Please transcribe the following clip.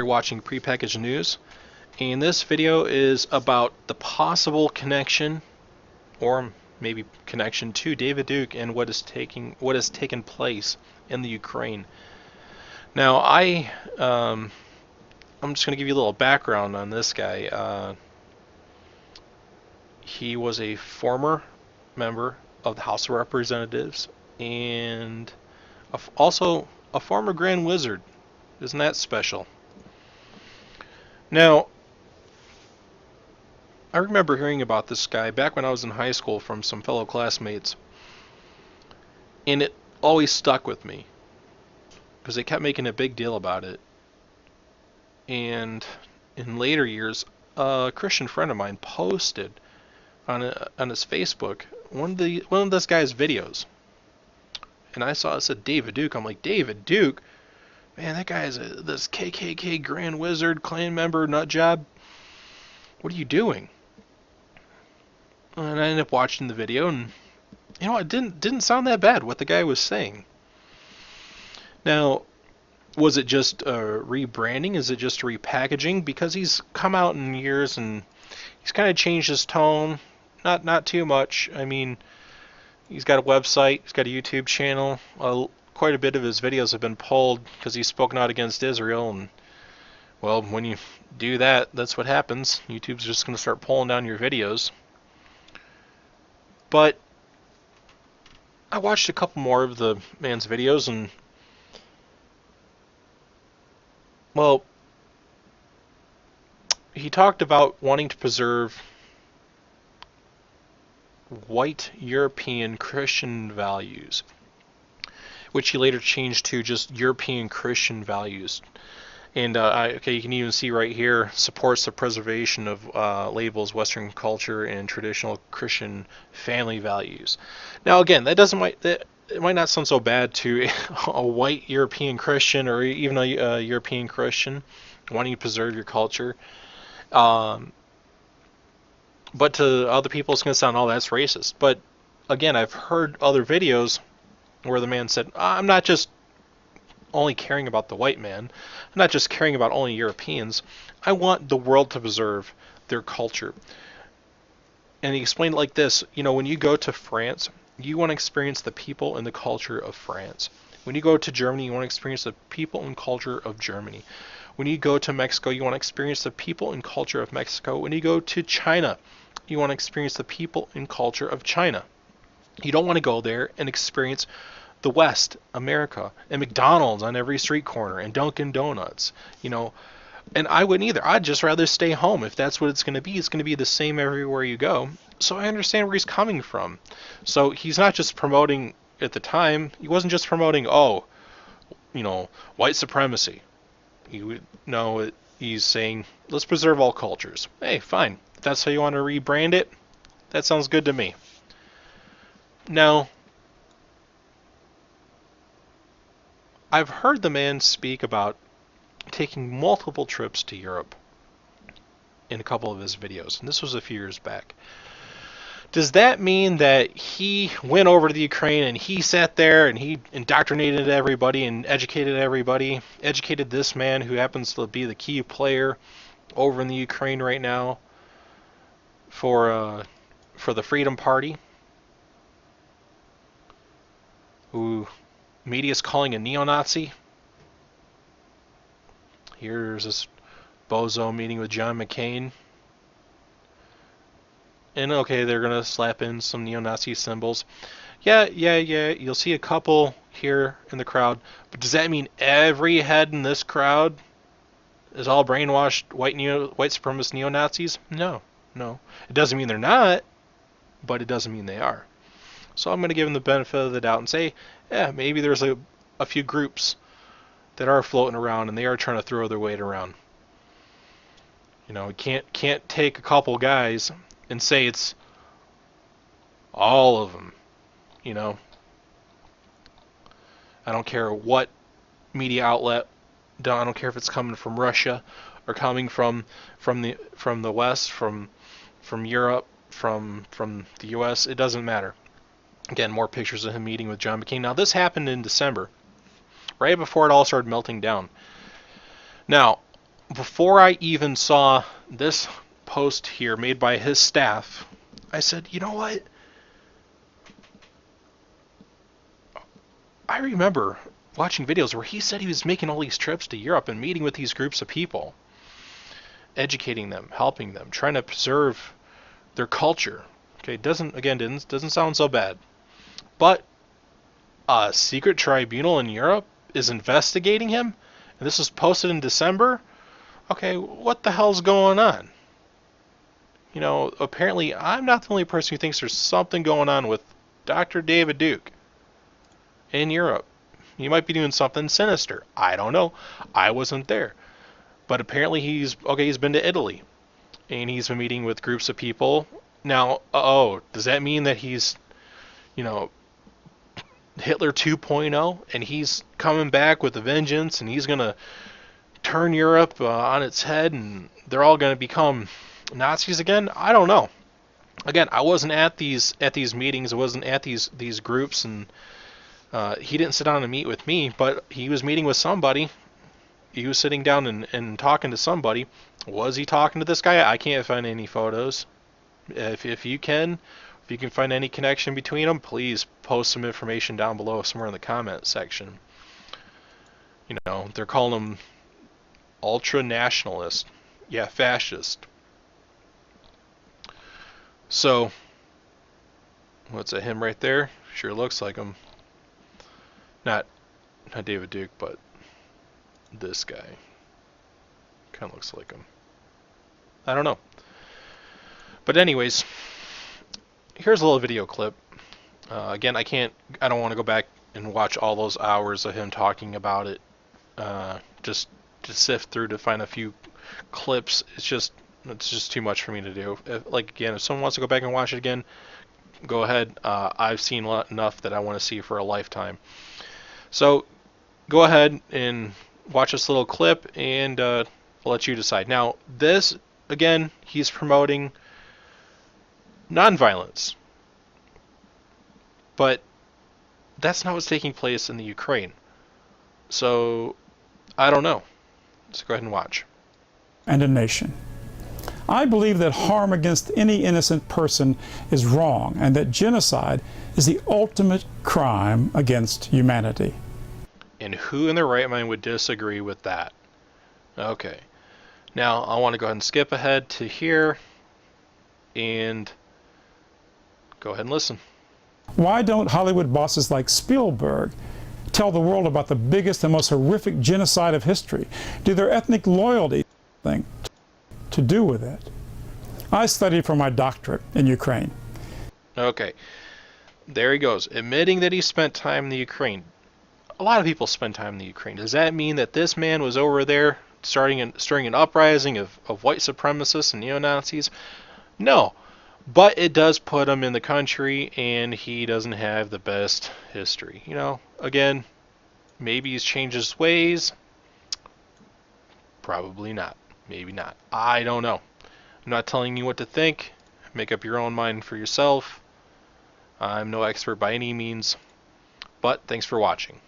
watching Prepackaged News, and this video is about the possible connection, or maybe connection, to David Duke and what has taken place in the Ukraine. Now, I'm just going to give you a little background on this guy. He was a former member of the House of Representatives and also a former Grand Wizard. Isn't that special? Now, I remember hearing about this guy back when I was in high school from some fellow classmates, and it always stuck with me because they kept making a big deal about it. And in later years, a Christian friend of mine posted on his Facebook one of this guy's videos, and I saw it said David Duke. I'm like, David Duke? Man, that guy is this KKK Grand Wizard, Klan member, nut job. What are you doing? And I ended up watching the video, and it didn't sound that bad what the guy was saying. Now, was it just rebranding? Is it just repackaging? Because he's come out in years and he's kind of changed his tone. Not too much. I mean, he's got a website, he's got a YouTube channel. Quite a bit of his videos have been pulled because he's spoken out against Israel, and well, when you do that, that's what happens. YouTube's just going to start pulling down your videos. But I watched a couple more of the man's videos, and well, he talked about wanting to preserve white European Christian values, which he later changed to just European Christian values. And you can even see right here, supports the preservation of labels, Western culture, and traditional Christian family values. Now, again, it might not sound so bad to a white European Christian or even a European Christian wanting to preserve your culture. But to other people, it's going to sound, oh, that's racist. But again, I've heard other videos where the man said, I'm not just only caring about the white man. I'm not just caring about only Europeans. I want the world to preserve their culture. And he explained it like this. When you go to France, you want to experience the people and the culture of France. When you go to Germany, you want to experience the people and culture of Germany. When you go to Mexico, you want to experience the people and culture of Mexico. When you go to China, you want to experience the people and culture of China. You don't want to go there and experience the West, America, and McDonald's on every street corner, and Dunkin' Donuts, And I wouldn't either. I'd just rather stay home. If that's what it's going to be, it's going to be the same everywhere you go. So I understand where he's coming from. So he's not just promoting, at the time, he wasn't just promoting, white supremacy. He's saying, let's preserve all cultures. Hey, fine. If that's how you want to rebrand it, that sounds good to me. Now, I've heard the man speak about taking multiple trips to Europe in a couple of his videos, and this was a few years back. Does that mean that he went over to the Ukraine and he sat there and he indoctrinated everybody and educated this man who happens to be the key player over in the Ukraine right now for the Freedom Party, who media's calling a neo-Nazi? Here's this bozo meeting with John McCain. And okay, they're going to slap in some neo-Nazi symbols. Yeah, you'll see a couple here in the crowd. But does that mean every head in this crowd is all brainwashed white supremacist neo-Nazis? No. It doesn't mean they're not, but it doesn't mean they are. So I'm going to give them the benefit of the doubt and say, yeah, maybe there's a few groups that are floating around and they are trying to throw their weight around. You can't take a couple guys and say it's all of them. I don't care what media outlet. I don't care if it's coming from Russia or coming from the West, from Europe, from the U.S. It doesn't matter. Again, more pictures of him meeting with John McCain. Now, this happened in December, right before it all started melting down. Now, before I even saw this post here made by his staff, I said, you know what? I remember watching videos where he said he was making all these trips to Europe and meeting with these groups of people, educating them, helping them, trying to preserve their culture. Okay, doesn't sound so bad. But a secret tribunal in Europe is investigating him, and this was posted in December. Okay, what the hell's going on? You know, apparently I'm not the only person who thinks there's something going on with Dr. David Duke in Europe. He might be doing something sinister. I don't know. I wasn't there. But apparently he's been to Italy and he's been meeting with groups of people. Now, does that mean that he's, you know, Hitler 2.0 and he's coming back with a vengeance and he's going to turn Europe on its head and they're all going to become Nazis again? I don't know. Again, I wasn't at these meetings. I wasn't at these groups, and he didn't sit down and meet with me, but he was meeting with somebody. He was sitting down and talking to somebody. Was he talking to this guy? I can't find any photos. If you can find any connection between them, please post some information down below somewhere in the comment section. You know, they're calling them ultra-nationalist. Yeah, fascist. So, what's that, him right there? Sure looks like him. Not David Duke, but this guy. Kind of looks like him. I don't know. But anyways, here's a little video clip. Again, I don't want to go back and watch all those hours of him talking about it. Just to sift through to find a few clips. It's just too much for me to do. If someone wants to go back and watch it again, go ahead. I've seen enough that I want to see for a lifetime. So go ahead and watch this little clip, and I'll let you decide. Now, this, again, he's promoting nonviolence. But that's not what's taking place in the Ukraine. So, I don't know. Let's go ahead and watch. And a nation. I believe that harm against any innocent person is wrong, and that genocide is the ultimate crime against humanity. And who in their right mind would disagree with that? Okay. Now, I want to go ahead and skip ahead to here and go ahead and listen. Why don't Hollywood bosses like Spielberg tell the world about the biggest and most horrific genocide of history? Do their ethnic loyalty thing to do with it? I studied for my doctorate in Ukraine. Okay. There he goes, admitting that he spent time in the Ukraine. A lot of people spend time in the Ukraine. Does that mean that this man was over there stirring an uprising of white supremacists and neo-Nazis? No. But it does put him in the country, and he doesn't have the best history. You know, again, maybe he's changed his ways. Probably not. Maybe not. I don't know. I'm not telling you what to think. Make up your own mind for yourself. I'm no expert by any means. But thanks for watching.